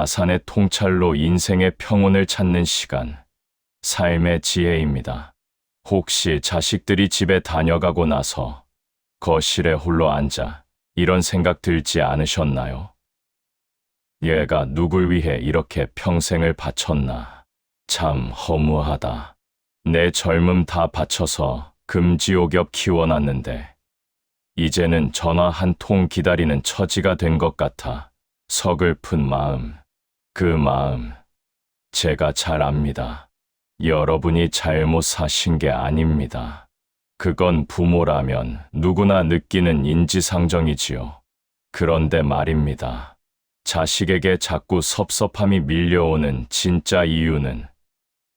자산의 통찰로 인생의 평온을 찾는 시간, 삶의 지혜입니다. 혹시 자식들이 집에 다녀가고 나서 거실에 홀로 앉아 이런 생각 들지 않으셨나요? 얘가 누굴 위해 이렇게 평생을 바쳤나? 참 허무하다. 내 젊음 다 바쳐서 금지옥엽 키워놨는데 이제는 전화 한 통 기다리는 처지가 된 것 같아 서글픈 마음, 그 마음 제가 잘 압니다. 여러분이 잘못 사신 게 아닙니다. 그건 부모라면 누구나 느끼는 인지상정이지요. 그런데 말입니다. 자식에게 자꾸 섭섭함이 밀려오는 진짜 이유는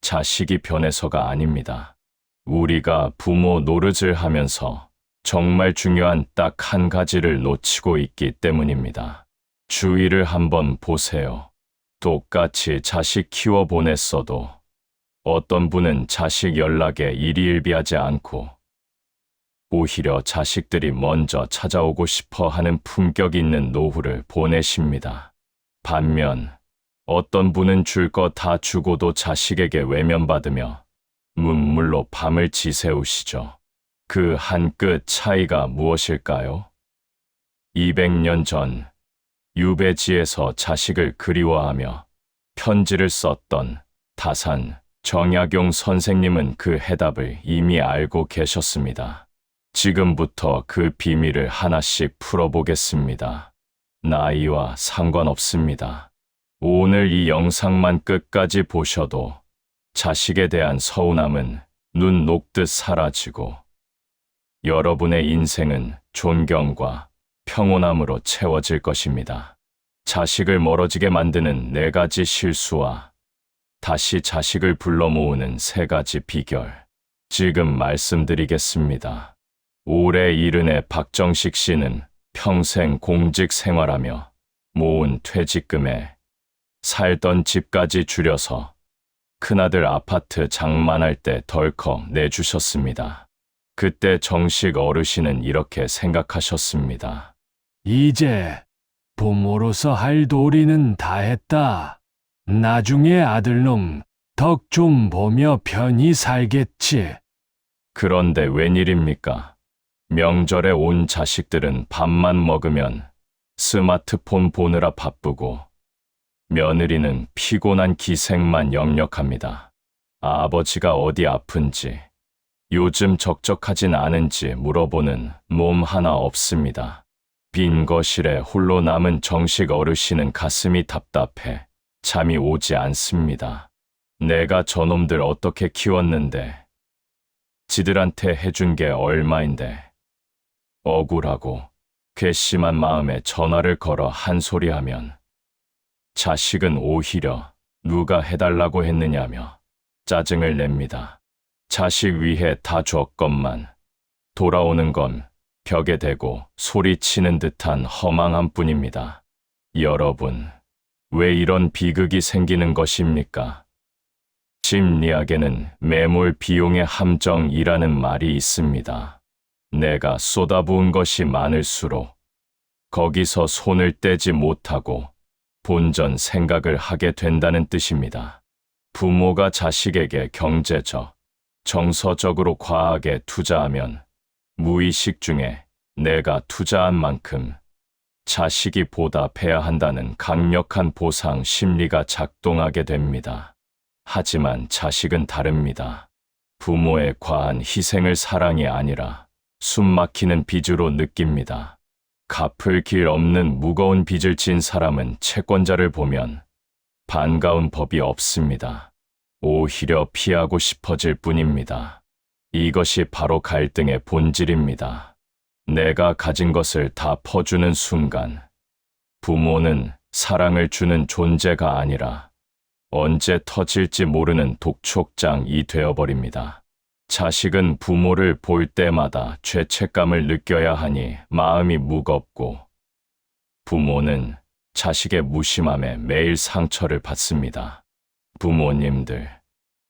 자식이 변해서가 아닙니다. 우리가 부모 노릇을 하면서 정말 중요한 딱 한 가지를 놓치고 있기 때문입니다. 주위를 한번 보세요. 똑같이 자식 키워 보냈어도 어떤 분은 자식 연락에 일희일비하지 않고 오히려 자식들이 먼저 찾아오고 싶어 하는 품격 있는 노후를 보내십니다. 반면 어떤 분은 줄 거 다 주고도 자식에게 외면받으며 문물로 밤을 지새우시죠. 그 한 끗 차이가 무엇일까요? 200년 전 유배지에서 자식을 그리워하며 편지를 썼던 다산 정약용 선생님은 그 해답을 이미 알고 계셨습니다. 지금부터 그 비밀을 하나씩 풀어보겠습니다. 나이와 상관없습니다. 오늘 이 영상만 끝까지 보셔도 자식에 대한 서운함은 눈 녹듯 사라지고 여러분의 인생은 존경과 평온함으로 채워질 것입니다. 자식을 멀어지게 만드는 4가지 실수와 다시 자식을 불러 모으는 3가지 비결, 지금 말씀드리겠습니다. 올해 70의 박정식 씨는 평생 공직 생활하며 모은 퇴직금에 살던 집까지 줄여서 큰아들 아파트 장만할 때 덜컥 내주셨습니다. 그때 정식 어르신은 이렇게 생각하셨습니다. 이제 부모로서 할 도리는 다 했다. 나중에 아들놈 덕 좀 보며 편히 살겠지. 그런데 웬일입니까? 명절에 온 자식들은 밥만 먹으면 스마트폰 보느라 바쁘고 며느리는 피곤한 기색만 역력합니다. 아버지가 어디 아픈지, 요즘 적적하진 않은지 물어보는 몸 하나 없습니다. 빈 거실에 홀로 남은 정식 어르신은 가슴이 답답해 잠이 오지 않습니다. 내가 저놈들 어떻게 키웠는데, 지들한테 해준 게 얼마인데, 억울하고 괘씸한 마음에 전화를 걸어 한 소리 하면 자식은 오히려 누가 해달라고 했느냐며 짜증을 냅니다. 자식 위해 다 줬건만 돌아오는 건 벽에 대고 소리치는 듯한 허망함 뿐입니다. 여러분, 왜 이런 비극이 생기는 것입니까? 심리학에는 매몰 비용의 함정이라는 말이 있습니다. 내가 쏟아부은 것이 많을수록 거기서 손을 떼지 못하고 본전 생각을 하게 된다는 뜻입니다. 부모가 자식에게 경제적, 정서적으로 과하게 투자하면 무의식 중에 내가 투자한 만큼 자식이 보답해야 한다는 강력한 보상 심리가 작동하게 됩니다. 하지만 자식은 다릅니다. 부모의 과한 희생을 사랑이 아니라 숨막히는 빚으로 느낍니다. 갚을 길 없는 무거운 빚을 진 사람은 채권자를 보면 반가운 법이 없습니다. 오히려 피하고 싶어질 뿐입니다. 이것이 바로 갈등의 본질입니다. 내가 가진 것을 다 퍼주는 순간 부모는 사랑을 주는 존재가 아니라 언제 터질지 모르는 독촉장이 되어버립니다. 자식은 부모를 볼 때마다 죄책감을 느껴야 하니 마음이 무겁고 부모는 자식의 무심함에 매일 상처를 받습니다. 부모님들,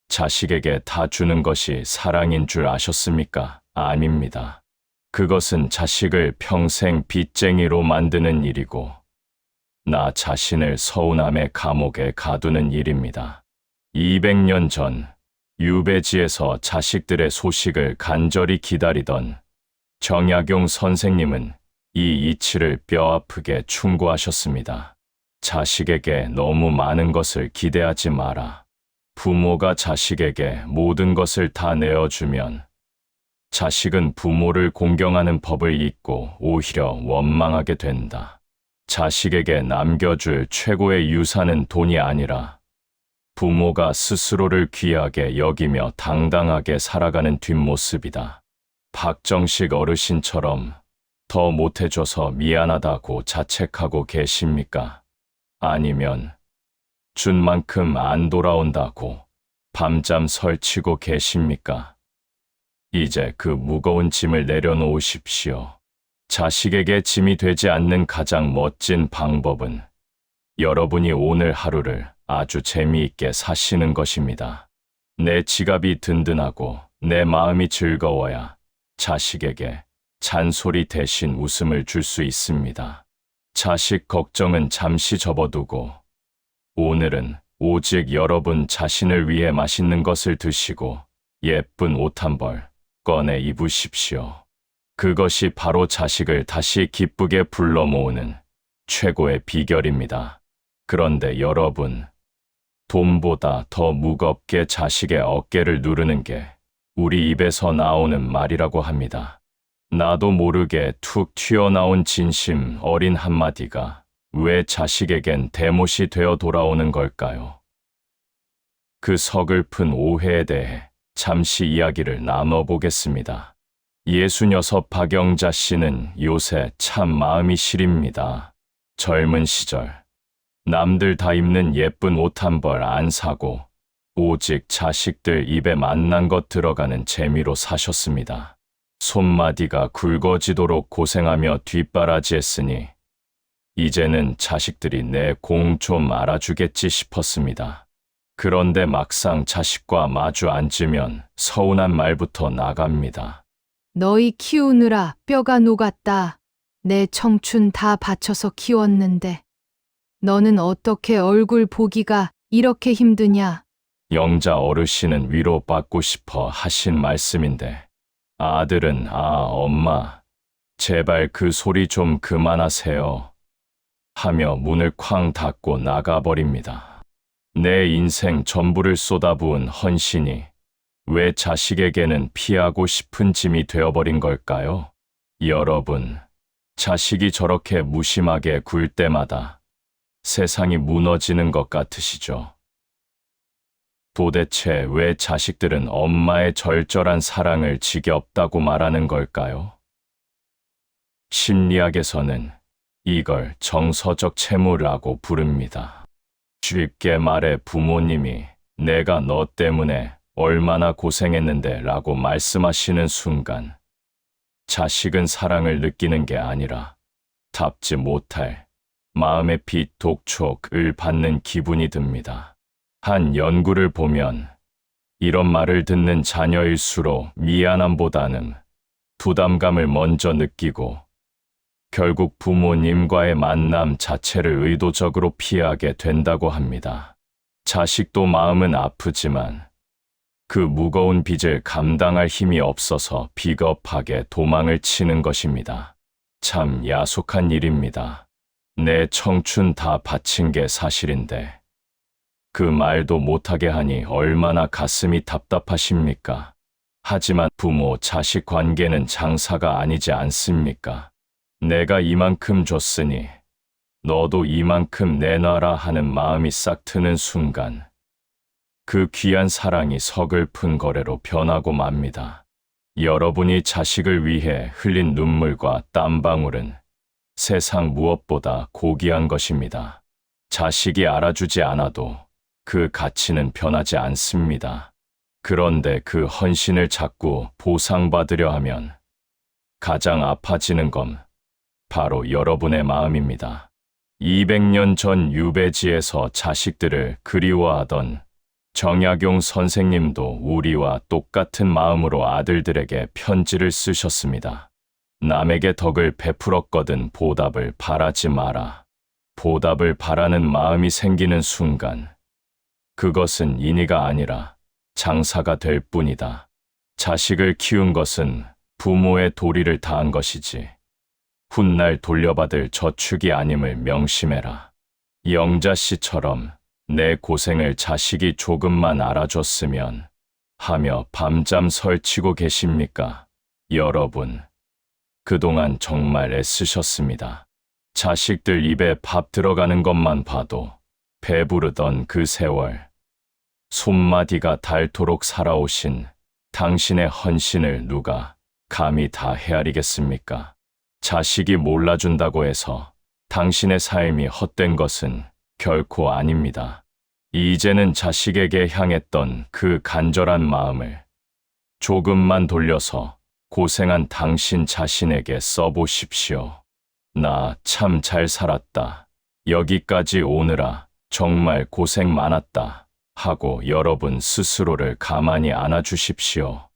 자식에게 다 주는 것이 사랑인 줄 아셨습니까? 아닙니다. 그것은 자식을 평생 빚쟁이로 만드는 일이고 나 자신을 서운함의 감옥에 가두는 일입니다. 200년 전 유배지에서 자식들의 소식을 간절히 기다리던 정약용 선생님은 이 이치를 뼈아프게 충고하셨습니다. 자식에게 너무 많은 것을 기대하지 마라. 부모가 자식에게 모든 것을 다 내어주면 자식은 부모를 공경하는 법을 잊고 오히려 원망하게 된다. 자식에게 남겨줄 최고의 유산은 돈이 아니라 부모가 스스로를 귀하게 여기며 당당하게 살아가는 뒷모습이다. 박정식 어르신처럼 더 못해줘서 미안하다고 자책하고 계십니까? 아니면 준 만큼 안 돌아온다고 밤잠 설치고 계십니까? 이제 그 무거운 짐을 내려놓으십시오. 자식에게 짐이 되지 않는 가장 멋진 방법은 여러분이 오늘 하루를 아주 재미있게 사시는 것입니다. 내 지갑이 든든하고 내 마음이 즐거워야 자식에게 잔소리 대신 웃음을 줄 수 있습니다. 자식 걱정은 잠시 접어두고 오늘은 오직 여러분 자신을 위해 맛있는 것을 드시고 예쁜 옷 한 벌 꺼내 입으십시오. 그것이 바로 자식을 다시 기쁘게 불러 모으는 최고의 비결입니다. 그런데 여러분, 돈보다 더 무겁게 자식의 어깨를 누르는 게 우리 입에서 나오는 말이라고 합니다. 나도 모르게 툭 튀어나온 진심 어린 한마디가 왜 자식에겐 대못이 되어 돌아오는 걸까요? 그 서글픈 오해에 대해 잠시 이야기를 나눠보겠습니다. 66 박영자 씨는 요새 참 마음이 시립니다. 젊은 시절 남들 다 입는 예쁜 옷 한 벌 안 사고 오직 자식들 입에 맛난 것 들어가는 재미로 사셨습니다. 손마디가 굵어지도록 고생하며 뒷바라지했으니 이제는 자식들이 내 공 좀 알아주겠지 싶었습니다. 그런데 막상 자식과 마주 앉으면 서운한 말부터 나갑니다. 너희 키우느라 뼈가 녹았다. 내 청춘 다 바쳐서 키웠는데 너는 어떻게 얼굴 보기가 이렇게 힘드냐? 영자 어르신은 위로받고 싶어 하신 말씀인데 아들은 엄마 제발 그 소리 좀 그만하세요 하며 문을 쾅 닫고 나가버립니다. 내 인생 전부를 쏟아부은 헌신이 왜 자식에게는 피하고 싶은 짐이 되어버린 걸까요? 여러분, 자식이 저렇게 무심하게 굴 때마다 세상이 무너지는 것 같으시죠? 도대체 왜 자식들은 엄마의 절절한 사랑을 지겹다고 말하는 걸까요? 심리학에서는 이걸 정서적 채무라고 부릅니다. 쉽게 말해 부모님이 내가 너 때문에 얼마나 고생했는데 라고 말씀하시는 순간 자식은 사랑을 느끼는 게 아니라 답지 못할 마음의 빚 독촉을 받는 기분이 듭니다. 한 연구를 보면 이런 말을 듣는 자녀일수록 미안함보다는 부담감을 먼저 느끼고 결국 부모님과의 만남 자체를 의도적으로 피하게 된다고 합니다. 자식도 마음은 아프지만 그 무거운 빚을 감당할 힘이 없어서 비겁하게 도망을 치는 것입니다. 참 야속한 일입니다. 내 청춘 다 바친 게 사실인데 그 말도 못하게 하니 얼마나 가슴이 답답하십니까? 하지만 부모 자식 관계는 장사가 아니지 않습니까? 내가 이만큼 줬으니 너도 이만큼 내놔라 하는 마음이 싹 트는 순간 그 귀한 사랑이 서글픈 거래로 변하고 맙니다. 여러분이 자식을 위해 흘린 눈물과 땀방울은 세상 무엇보다 고귀한 것입니다. 자식이 알아주지 않아도 그 가치는 변하지 않습니다. 그런데 그 헌신을 자꾸 보상받으려 하면 가장 아파지는 건 바로 여러분의 마음입니다. 200년 전 유배지에서 자식들을 그리워하던 정약용 선생님도 우리와 똑같은 마음으로 아들들에게 편지를 쓰셨습니다. 남에게 덕을 베풀었거든 보답을 바라지 마라. 보답을 바라는 마음이 생기는 순간, 그것은 인의가 아니라 장사가 될 뿐이다. 자식을 키운 것은 부모의 도리를 다한 것이지, 훗날 돌려받을 저축이 아님을 명심해라. 영자 씨처럼 내 고생을 자식이 조금만 알아줬으면 하며 밤잠 설치고 계십니까? 여러분, 그동안 정말 애쓰셨습니다. 자식들 입에 밥 들어가는 것만 봐도 배부르던 그 세월, 손마디가 닳도록 살아오신 당신의 헌신을 누가 감히 다 헤아리겠습니까? 자식이 몰라준다고 해서 당신의 삶이 헛된 것은 결코 아닙니다. 이제는 자식에게 향했던 그 간절한 마음을 조금만 돌려서 고생한 당신 자신에게 써보십시오. 나 참 잘 살았다. 여기까지 오느라 정말 고생 많았다. 하고 여러분 스스로를 가만히 안아주십시오.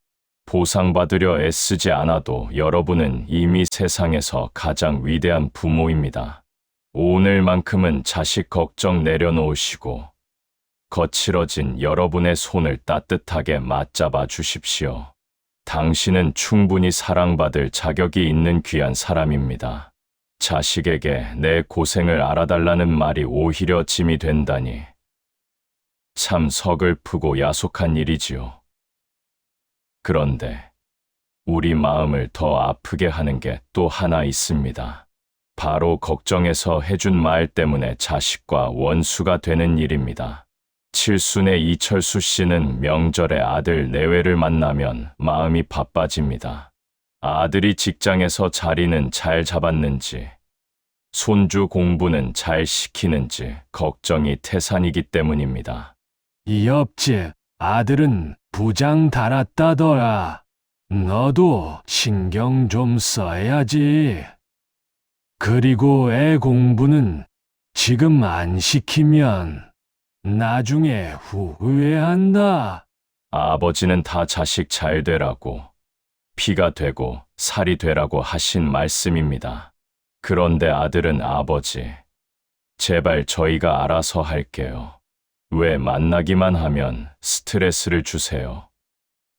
보상받으려 애쓰지 않아도 여러분은 이미 세상에서 가장 위대한 부모입니다. 오늘만큼은 자식 걱정 내려놓으시고 거칠어진 여러분의 손을 따뜻하게 맞잡아 주십시오. 당신은 충분히 사랑받을 자격이 있는 귀한 사람입니다. 자식에게 내 고생을 알아달라는 말이 오히려 짐이 된다니 참 서글프고 야속한 일이지요. 그런데 우리 마음을 더 아프게 하는 게 또 하나 있습니다. 바로 걱정해서 해준 말 때문에 자식과 원수가 되는 일입니다. 칠순의 이철수 씨는 명절에 아들 내외를 만나면 마음이 바빠집니다. 아들이 직장에서 자리는 잘 잡았는지, 손주 공부는 잘 시키는지 걱정이 태산이기 때문입니다. 이 옆집 아들은 부장 달았다더라. 너도 신경 좀 써야지. 그리고 애 공부는 지금 안 시키면 나중에 후회한다. 아버지는 다 자식 잘 되라고, 피가 되고 살이 되라고 하신 말씀입니다. 그런데 아들은 아버지, 제발 저희가 알아서 할게요. 왜 만나기만 하면 스트레스를 주세요?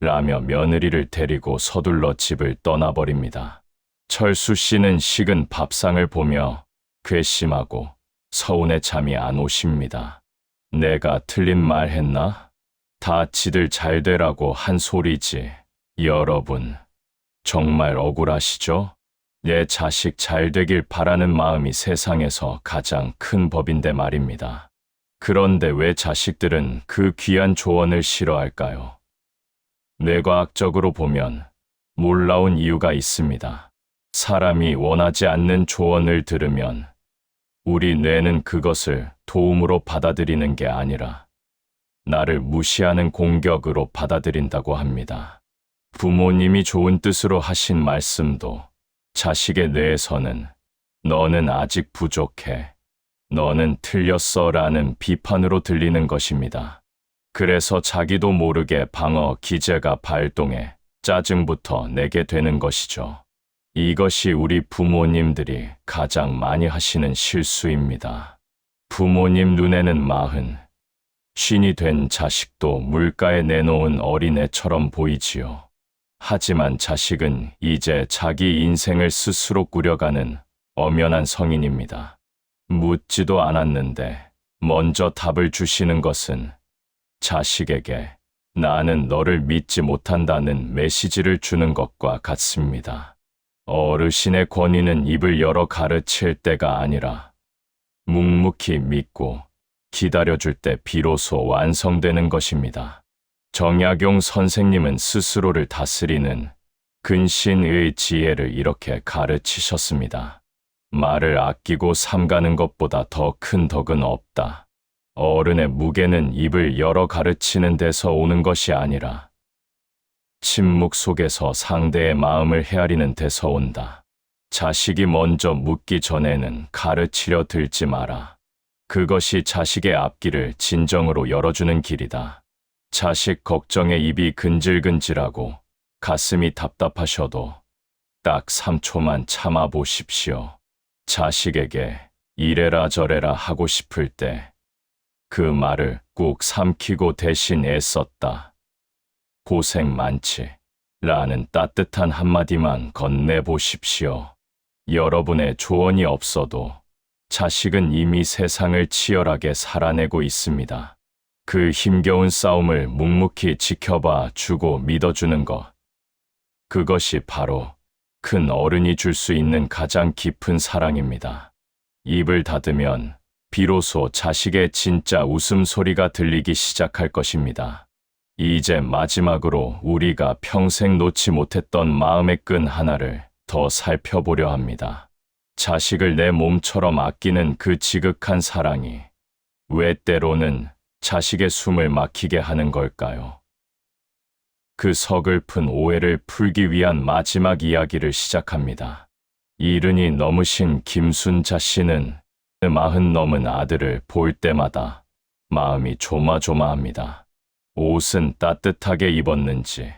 라며 며느리를 데리고 서둘러 집을 떠나버립니다. 철수 씨는 식은 밥상을 보며 괘씸하고 서운해 잠이 안 오십니다. 내가 틀린 말 했나? 다 지들 잘 되라고 한 소리지. 여러분, 정말 억울하시죠? 내 자식 잘 되길 바라는 마음이 세상에서 가장 큰 법인데 말입니다. 그런데 왜 자식들은 그 귀한 조언을 싫어할까요? 뇌과학적으로 보면 놀라운 이유가 있습니다. 사람이 원하지 않는 조언을 들으면 우리 뇌는 그것을 도움으로 받아들이는 게 아니라 나를 무시하는 공격으로 받아들인다고 합니다. 부모님이 좋은 뜻으로 하신 말씀도 자식의 뇌에서는 너는 아직 부족해, 너는 틀렸어 라는 비판으로 들리는 것입니다. 그래서 자기도 모르게 방어 기제가 발동해 짜증부터 내게 되는 것이죠. 이것이 우리 부모님들이 가장 많이 하시는 실수입니다. 부모님 눈에는 40, 50이 된 자식도 물가에 내놓은 어린애처럼 보이지요. 하지만 자식은 이제 자기 인생을 스스로 꾸려가는 엄연한 성인입니다. 묻지도 않았는데 먼저 답을 주시는 것은 자식에게 나는 너를 믿지 못한다는 메시지를 주는 것과 같습니다. 어르신의 권위는 입을 열어 가르칠 때가 아니라 묵묵히 믿고 기다려줄 때 비로소 완성되는 것입니다. 정약용 선생님은 스스로를 다스리는 근신의 지혜를 이렇게 가르치셨습니다. 말을 아끼고 삼가는 것보다 더 큰 덕은 없다. 어른의 무게는 입을 열어 가르치는 데서 오는 것이 아니라 침묵 속에서 상대의 마음을 헤아리는 데서 온다. 자식이 먼저 묻기 전에는 가르치려 들지 마라. 그것이 자식의 앞길을 진정으로 열어주는 길이다. 자식 걱정에 입이 근질근질하고 가슴이 답답하셔도 딱 3초만 참아보십시오. 자식에게 이래라 저래라 하고 싶을 때 그 말을 꾹 삼키고 대신 애썼다. 고생 많지. 라는 따뜻한 한마디만 건네보십시오. 여러분의 조언이 없어도 자식은 이미 세상을 치열하게 살아내고 있습니다. 그 힘겨운 싸움을 묵묵히 지켜봐 주고 믿어주는 것. 그것이 바로 큰 어른이 줄 수 있는 가장 깊은 사랑입니다. 입을 닫으면 비로소 자식의 진짜 웃음소리가 들리기 시작할 것입니다. 이제 마지막으로 우리가 평생 놓지 못했던 마음의 끈 하나를 더 살펴보려 합니다. 자식을 내 몸처럼 아끼는 그 지극한 사랑이 왜 때로는 자식의 숨을 막히게 하는 걸까요? 그 서글픈 오해를 풀기 위한 마지막 이야기를 시작합니다. 이른이 넘으신 김순자 씨는 40 넘은 아들을 볼 때마다 마음이 조마조마합니다. 옷은 따뜻하게 입었는지,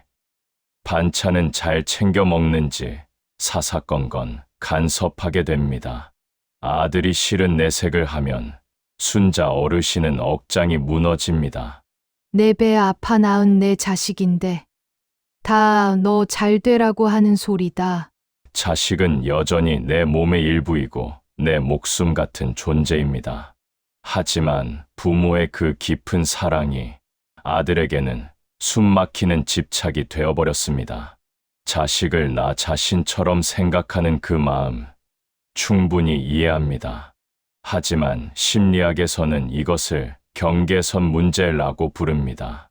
반찬은 잘 챙겨 먹는지 사사건건 간섭하게 됩니다. 아들이 싫은 내색을 하면 순자 어르신은 억장이 무너집니다. 내 배 아파 낳은 내 자식인데 다 너 잘 되라고 하는 소리다. 자식은 여전히 내 몸의 일부이고 내 목숨 같은 존재입니다. 하지만 부모의 그 깊은 사랑이 아들에게는 숨막히는 집착이 되어버렸습니다. 자식을 나 자신처럼 생각하는 그 마음 충분히 이해합니다. 하지만 심리학에서는 이것을 경계선 문제라고 부릅니다.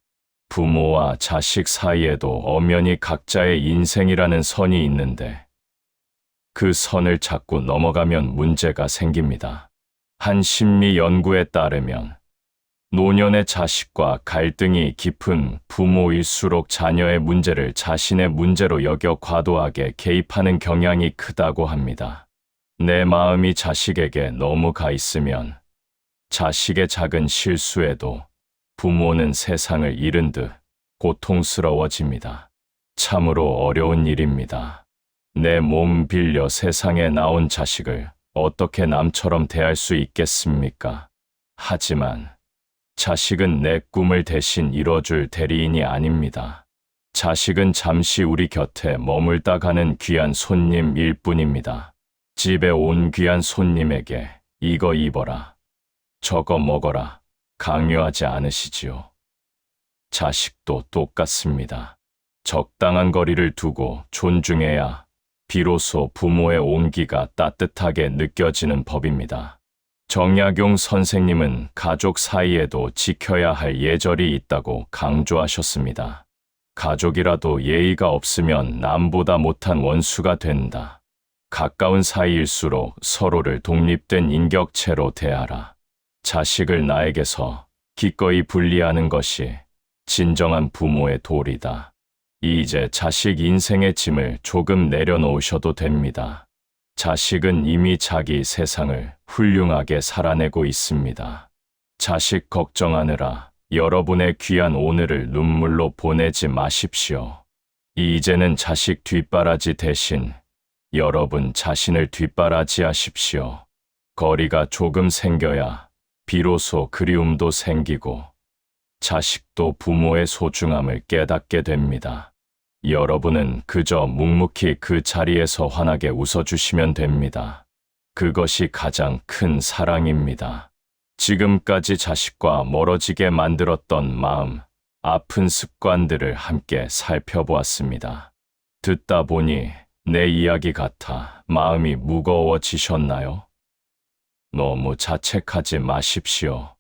부모와 자식 사이에도 엄연히 각자의 인생이라는 선이 있는데 그 선을 자꾸 넘어가면 문제가 생깁니다. 한 심리 연구에 따르면 노년의 자식과 갈등이 깊은 부모일수록 자녀의 문제를 자신의 문제로 여겨 과도하게 개입하는 경향이 크다고 합니다. 내 마음이 자식에게 너무 가 있으면 자식의 작은 실수에도 부모는 세상을 잃은 듯 고통스러워집니다. 참으로 어려운 일입니다. 내 몸 빌려 세상에 나온 자식을 어떻게 남처럼 대할 수 있겠습니까? 하지만 자식은 내 꿈을 대신 이뤄줄 대리인이 아닙니다. 자식은 잠시 우리 곁에 머물다 가는 귀한 손님일 뿐입니다. 집에 온 귀한 손님에게 이거 입어라, 저거 먹어라 강요하지 않으시지요. 자식도 똑같습니다. 적당한 거리를 두고 존중해야 비로소 부모의 온기가 따뜻하게 느껴지는 법입니다. 정약용 선생님은 가족 사이에도 지켜야 할 예절이 있다고 강조하셨습니다. 가족이라도 예의가 없으면 남보다 못한 원수가 된다. 가까운 사이일수록 서로를 독립된 인격체로 대하라. 자식을 나에게서 기꺼이 분리하는 것이 진정한 부모의 도리다. 이제 자식 인생의 짐을 조금 내려놓으셔도 됩니다. 자식은 이미 자기 세상을 훌륭하게 살아내고 있습니다. 자식 걱정하느라 여러분의 귀한 오늘을 눈물로 보내지 마십시오. 이제는 자식 뒷바라지 대신 여러분 자신을 뒷바라지 하십시오. 거리가 조금 생겨야 비로소 그리움도 생기고 자식도 부모의 소중함을 깨닫게 됩니다. 여러분은 그저 묵묵히 그 자리에서 환하게 웃어주시면 됩니다. 그것이 가장 큰 사랑입니다. 지금까지 자식과 멀어지게 만들었던 마음, 아픈 습관들을 함께 살펴보았습니다. 듣다 보니 내 이야기 같아 마음이 무거워지셨나요? 너무 자책하지 마십시오.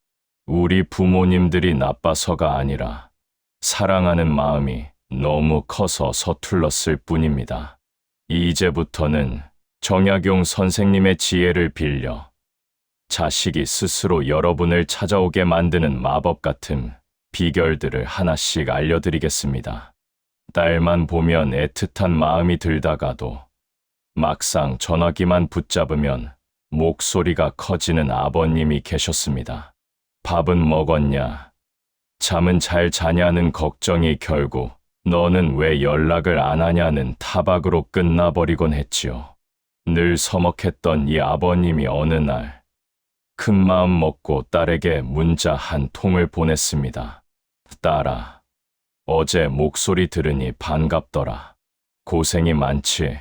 우리 부모님들이 나빠서가 아니라 사랑하는 마음이 너무 커서 서툴렀을 뿐입니다. 이제부터는 정약용 선생님의 지혜를 빌려 자식이 스스로 여러분을 찾아오게 만드는 마법 같은 비결들을 하나씩 알려드리겠습니다. 딸만 보면 애틋한 마음이 들다가도 막상 전화기만 붙잡으면 목소리가 커지는 아버님이 계셨습니다. 밥은 먹었냐? 잠은 잘 자냐는 걱정이 결국 너는 왜 연락을 안 하냐는 타박으로 끝나버리곤 했지요. 늘 서먹했던 이 아버님이 어느 날 큰 마음 먹고 딸에게 문자 한 통을 보냈습니다. 딸아, 어제 목소리 들으니 반갑더라. 고생이 많지.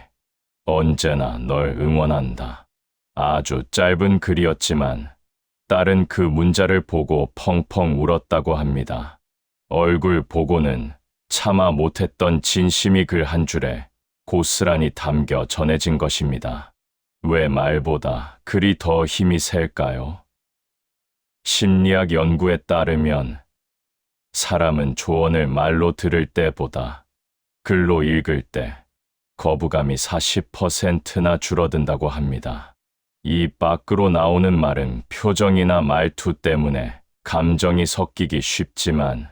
언제나 널 응원한다. 아주 짧은 글이었지만 딸은 그 문자를 보고 펑펑 울었다고 합니다. 얼굴 보고는 참아 못했던 진심이 글 한 줄에 고스란히 담겨 전해진 것입니다. 왜 말보다 글이 더 힘이 셀까요? 심리학 연구에 따르면 사람은 조언을 말로 들을 때보다 글로 읽을 때 거부감이 40%나 줄어든다고 합니다. 입 밖으로 나오는 말은 표정이나 말투 때문에 감정이 섞이기 쉽지만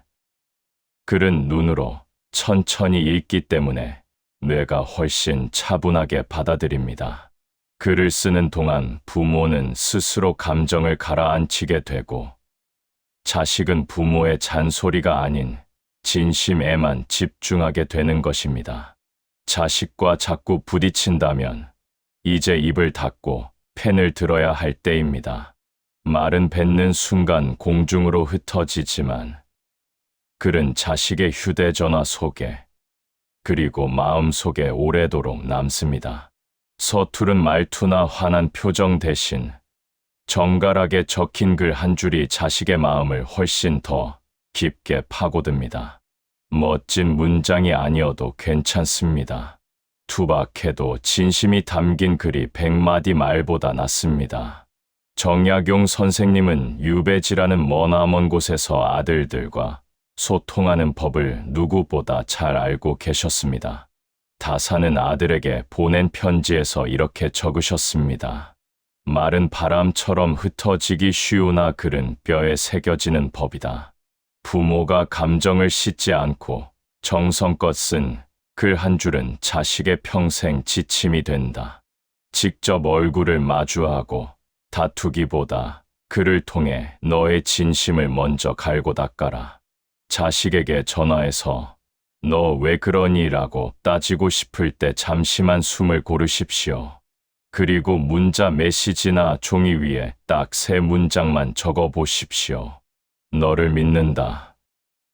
글은 눈으로 천천히 읽기 때문에 뇌가 훨씬 차분하게 받아들입니다. 글을 쓰는 동안 부모는 스스로 감정을 가라앉히게 되고 자식은 부모의 잔소리가 아닌 진심에만 집중하게 되는 것입니다. 자식과 자꾸 부딪힌다면 이제 입을 닫고 펜을 들어야 할 때입니다. 말은 뱉는 순간 공중으로 흩어지지만 글은 자식의 휴대전화 속에 그리고 마음속에 오래도록 남습니다. 서투른 말투나 화난 표정 대신 정갈하게 적힌 글 한 줄이 자식의 마음을 훨씬 더 깊게 파고듭니다. 멋진 문장이 아니어도 괜찮습니다. 투박해도 진심이 담긴 글이 100마디 말보다 낫습니다. 정약용 선생님은 유배지라는 머나먼 곳에서 아들들과 소통하는 법을 누구보다 잘 알고 계셨습니다. 다사는 아들에게 보낸 편지에서 이렇게 적으셨습니다. 말은 바람처럼 흩어지기 쉬우나 글은 뼈에 새겨지는 법이다. 부모가 감정을 씻지 않고 정성껏 쓴 글 한 줄은 자식의 평생 지침이 된다. 직접 얼굴을 마주하고 다투기보다 글을 통해 너의 진심을 먼저 갈고 닦아라. 자식에게 전화해서 너 왜 그러니? 라고 따지고 싶을 때 잠시만 숨을 고르십시오. 그리고 문자 메시지나 종이 위에 딱 3문장만 적어 보십시오. 너를 믿는다.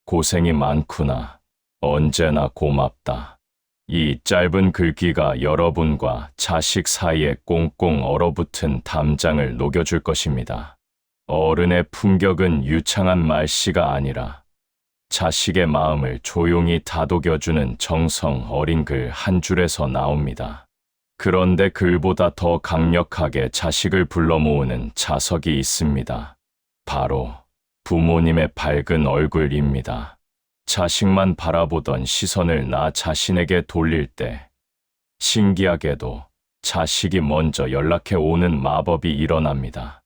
고생이 많구나. 언제나 고맙다. 이 짧은 글귀가 여러분과 자식 사이에 꽁꽁 얼어붙은 담장을 녹여줄 것입니다. 어른의 품격은 유창한 말씨가 아니라 자식의 마음을 조용히 다독여주는 정성 어린 글 한 줄에서 나옵니다. 그런데 글보다 더 강력하게 자식을 불러 모으는 자석이 있습니다. 바로 부모님의 밝은 얼굴입니다. 자식만 바라보던 시선을 나 자신에게 돌릴 때 신기하게도 자식이 먼저 연락해 오는 마법이 일어납니다.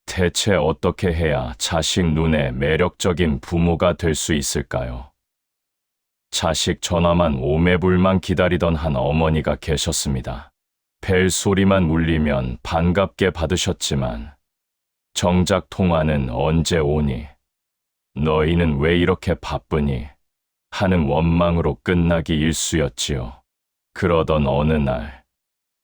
대체 어떻게 해야 자식 눈에 매력적인 부모가 될 수 있을까요? 자식 전화만 오매불만 기다리던 한 어머니가 계셨습니다. 벨 소리만 울리면 반갑게 받으셨지만 정작 통화는 언제 오니? 너희는 왜 이렇게 바쁘니? 하는 원망으로 끝나기 일쑤였지요. 그러던 어느 날,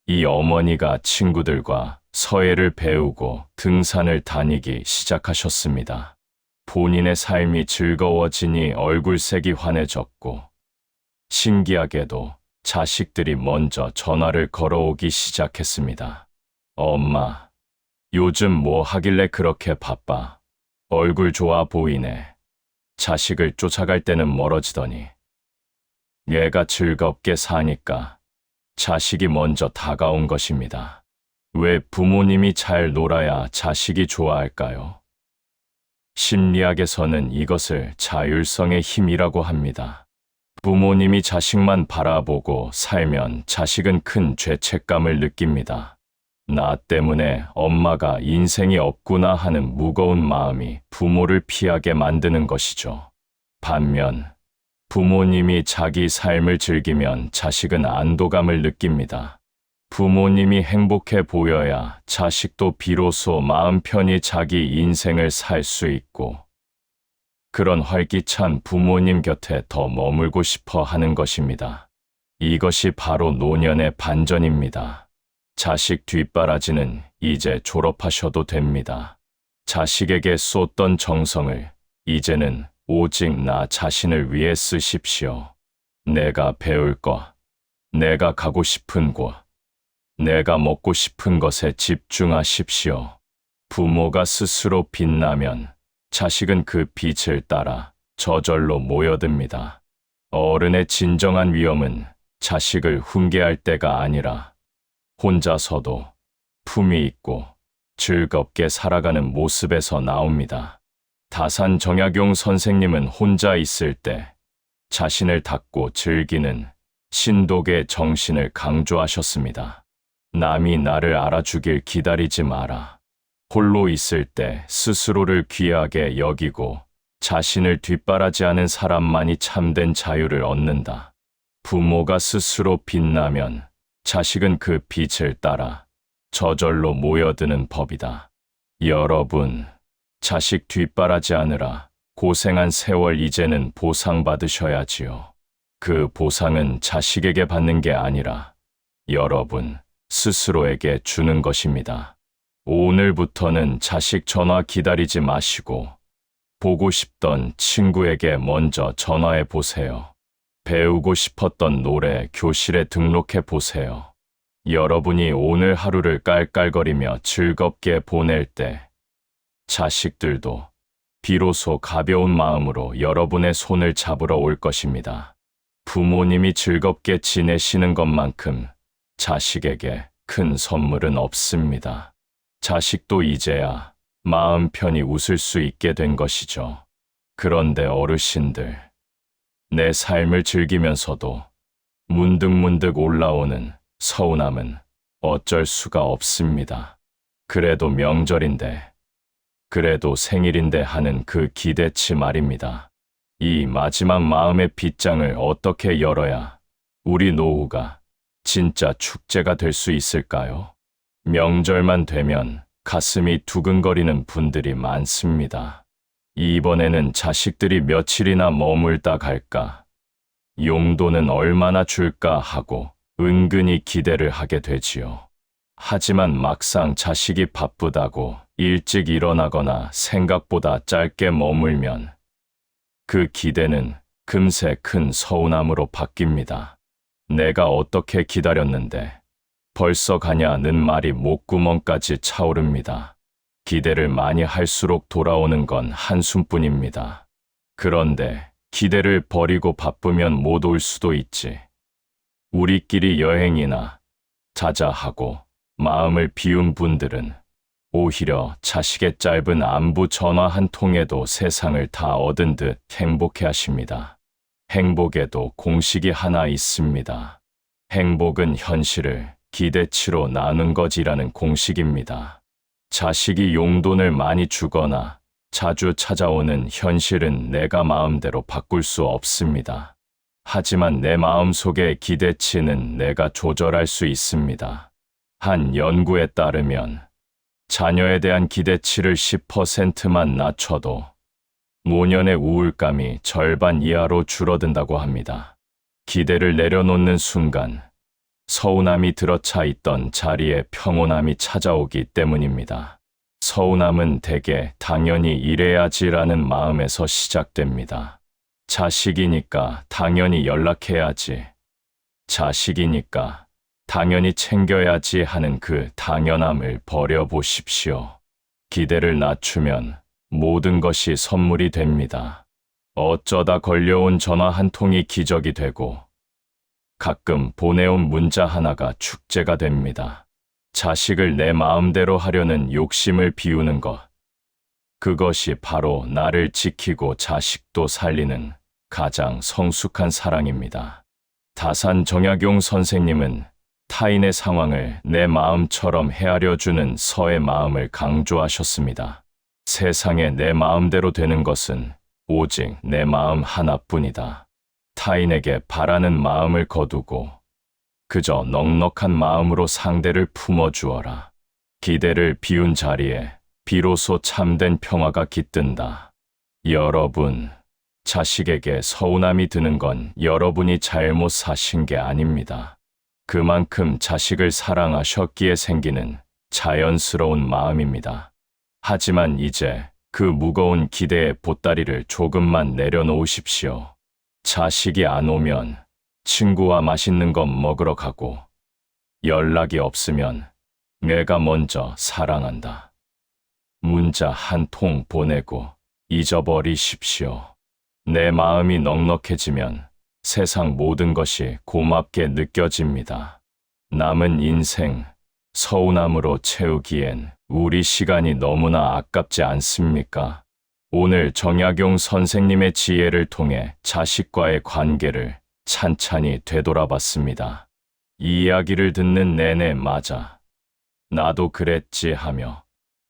이 어머니가 친구들과 서예를 배우고 등산을 다니기 시작하셨습니다. 본인의 삶이 즐거워지니 얼굴색이 환해졌고, 신기하게도 자식들이 먼저 전화를 걸어오기 시작했습니다. 엄마, 요즘 뭐 하길래 그렇게 바빠? 얼굴 좋아 보이네. 자식을 쫓아갈 때는 멀어지더니. 얘가 즐겁게 사니까 자식이 먼저 다가온 것입니다. 왜 부모님이 잘 놀아야 자식이 좋아할까요? 심리학에서는 이것을 자율성의 힘이라고 합니다. 부모님이 자식만 바라보고 살면 자식은 큰 죄책감을 느낍니다. 나 때문에 엄마가 인생이 없구나 하는 무거운 마음이 부모를 피하게 만드는 것이죠. 반면 부모님이 자기 삶을 즐기면 자식은 안도감을 느낍니다. 부모님이 행복해 보여야 자식도 비로소 마음 편히 자기 인생을 살 수 있고 그런 활기찬 부모님 곁에 더 머물고 싶어 하는 것입니다. 이것이 바로 노년의 반전입니다. 자식 뒷바라지는 이제 졸업하셔도 됩니다. 자식에게 쏟던 정성을 이제는 오직 나 자신을 위해 쓰십시오. 내가 배울 것, 내가 가고 싶은 곳, 내가 먹고 싶은 것에 집중하십시오. 부모가 스스로 빛나면 자식은 그 빛을 따라 저절로 모여듭니다. 어른의 진정한 위엄은 자식을 훈계할 때가 아니라 혼자서도 품위 있고 즐겁게 살아가는 모습에서 나옵니다. 다산 정약용 선생님은 혼자 있을 때 자신을 닫고 즐기는 신독의 정신을 강조하셨습니다. 남이 나를 알아주길 기다리지 마라. 홀로 있을 때 스스로를 귀하게 여기고 자신을 뒷바라지하는 사람만이 참된 자유를 얻는다. 부모가 스스로 빛나면 자식은 그 빛을 따라 저절로 모여드는 법이다. 여러분, 자식 뒷바라지하느라 고생한 세월 이제는 보상받으셔야지요. 그 보상은 자식에게 받는 게 아니라 여러분 스스로에게 주는 것입니다. 오늘부터는 자식 전화 기다리지 마시고 보고 싶던 친구에게 먼저 전화해 보세요. 배우고 싶었던 노래 교실에 등록해 보세요. 여러분이 오늘 하루를 깔깔거리며 즐겁게 보낼 때 자식들도 비로소 가벼운 마음으로 여러분의 손을 잡으러 올 것입니다. 부모님이 즐겁게 지내시는 것만큼 자식에게 큰 선물은 없습니다. 자식도 이제야 마음 편히 웃을 수 있게 된 것이죠. 그런데 어르신들, 내 삶을 즐기면서도 문득문득 올라오는 서운함은 어쩔 수가 없습니다. 그래도 명절인데, 그래도 생일인데 하는 그 기대치 말입니다. 이 마지막 마음의 빗장을 어떻게 열어야 우리 노후가 진짜 축제가 될 수 있을까요? 명절만 되면 가슴이 두근거리는 분들이 많습니다. 이번에는 자식들이 며칠이나 머물다 갈까, 용돈은 얼마나 줄까 하고 은근히 기대를 하게 되지요. 하지만 막상 자식이 바쁘다고 일찍 일어나거나 생각보다 짧게 머물면 그 기대는 금세 큰 서운함으로 바뀝니다. 내가 어떻게 기다렸는데 벌써 가냐는 말이 목구멍까지 차오릅니다. 기대를 많이 할수록 돌아오는 건 한숨뿐입니다. 그런데 기대를 버리고 바쁘면 못 올 수도 있지. 우리끼리 여행이나 자자 하고 마음을 비운 분들은 오히려 자식의 짧은 안부 전화 한 통에도 세상을 다 얻은 듯 행복해 하십니다. 행복에도 공식이 하나 있습니다. 행복은 현실을 기대치로 나눈 것이라는 공식입니다. 자식이 용돈을 많이 주거나 자주 찾아오는 현실은 내가 마음대로 바꿀 수 없습니다. 하지만 내 마음속의 기대치는 내가 조절할 수 있습니다. 한 연구에 따르면 자녀에 대한 기대치를 10%만 낮춰도 노년의 우울감이 절반 이하로 줄어든다고 합니다. 기대를 내려놓는 순간 서운함이 들어차 있던 자리에 평온함이 찾아오기 때문입니다. 서운함은 대개 당연히 이래야지라는 마음에서 시작됩니다. 자식이니까 당연히 연락해야지. 자식이니까 당연히 챙겨야지 하는 그 당연함을 버려보십시오. 기대를 낮추면 모든 것이 선물이 됩니다. 어쩌다 걸려온 전화 한 통이 기적이 되고 가끔 보내온 문자 하나가 축제가 됩니다. 자식을 내 마음대로 하려는 욕심을 비우는 것. 그것이 바로 나를 지키고 자식도 살리는 가장 성숙한 사랑입니다. 다산 정약용 선생님은 타인의 상황을 내 마음처럼 헤아려주는 서의 마음을 강조하셨습니다. 세상에 내 마음대로 되는 것은 오직 내 마음 하나뿐이다. 타인에게 바라는 마음을 거두고 그저 넉넉한 마음으로 상대를 품어주어라. 기대를 비운 자리에 비로소 참된 평화가 깃든다. 여러분, 자식에게 서운함이 드는 건 여러분이 잘못 사신 게 아닙니다. 그만큼 자식을 사랑하셨기에 생기는 자연스러운 마음입니다. 하지만 이제 그 무거운 기대의 보따리를 조금만 내려놓으십시오. 자식이 안 오면 친구와 맛있는 것 먹으러 가고, 연락이 없으면 내가 먼저 사랑한다. 문자 한 통 보내고 잊어버리십시오. 내 마음이 넉넉해지면 세상 모든 것이 고맙게 느껴집니다. 남은 인생 서운함으로 채우기엔 우리 시간이 너무나 아깝지 않습니까? 오늘 정약용 선생님의 지혜를 통해 자식과의 관계를 찬찬히 되돌아봤습니다. 이 이야기를 듣는 내내 맞아, 나도 그랬지 하며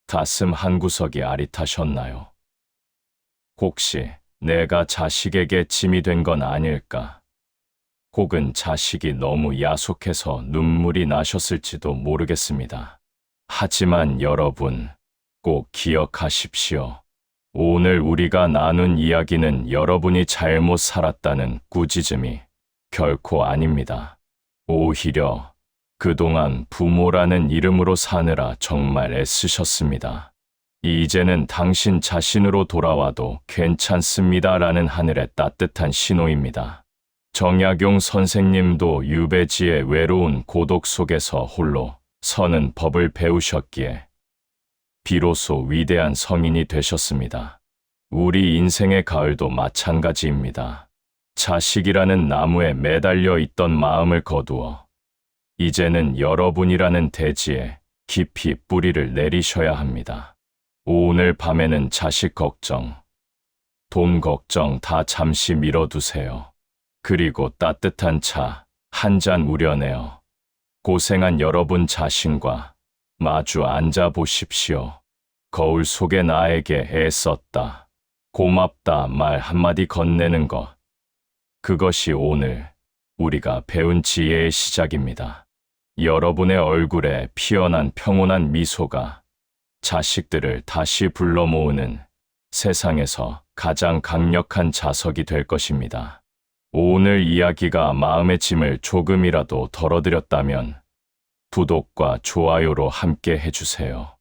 가슴 한구석이 아릿하셨나요? 혹시 내가 자식에게 짐이 된 건 아닐까? 혹은 자식이 너무 야속해서 눈물이 나셨을지도 모르겠습니다. 하지만 여러분, 꼭 기억하십시오. 오늘 우리가 나눈 이야기는 여러분이 잘못 살았다는 꾸짖음이 결코 아닙니다. 오히려 그동안 부모라는 이름으로 사느라 정말 애쓰셨습니다. 이제는 당신 자신으로 돌아와도 괜찮습니다라는 하늘의 따뜻한 신호입니다. 정약용 선생님도 유배지의 외로운 고독 속에서 홀로 서는 법을 배우셨기에 비로소 위대한 성인이 되셨습니다. 우리 인생의 가을도 마찬가지입니다. 자식이라는 나무에 매달려 있던 마음을 거두어 이제는 여러분이라는 대지에 깊이 뿌리를 내리셔야 합니다. 오늘 밤에는 자식 걱정, 돈 걱정 다 잠시 미뤄두세요. 그리고 따뜻한 차 한 잔 우려내어 고생한 여러분 자신과 마주 앉아 보십시오. 거울 속에 나에게 애썼다, 고맙다 말 한마디 건네는 것, 그것이 오늘 우리가 배운 지혜의 시작입니다. 여러분의 얼굴에 피어난 평온한 미소가 자식들을 다시 불러 모으는 세상에서 가장 강력한 자석이 될 것입니다. 오늘 이야기가 마음의 짐을 조금이라도 덜어드렸다면 구독과 좋아요로 함께 해주세요.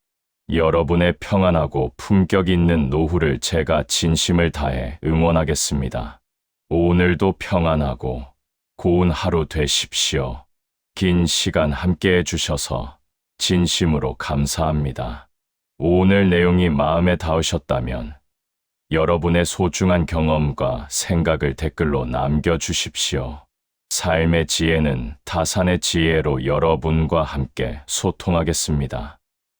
여러분의 평안하고 품격 있는 노후를 제가 진심을 다해 응원하겠습니다. 오늘도 평안하고 고운 하루 되십시오. 긴 시간 함께 해주셔서 진심으로 감사합니다. 오늘 내용이 마음에 닿으셨다면 여러분의 소중한 경험과 생각을 댓글로 남겨주십시오. 삶의 지혜는 타산의 지혜로 여러분과 함께 소통하겠습니다.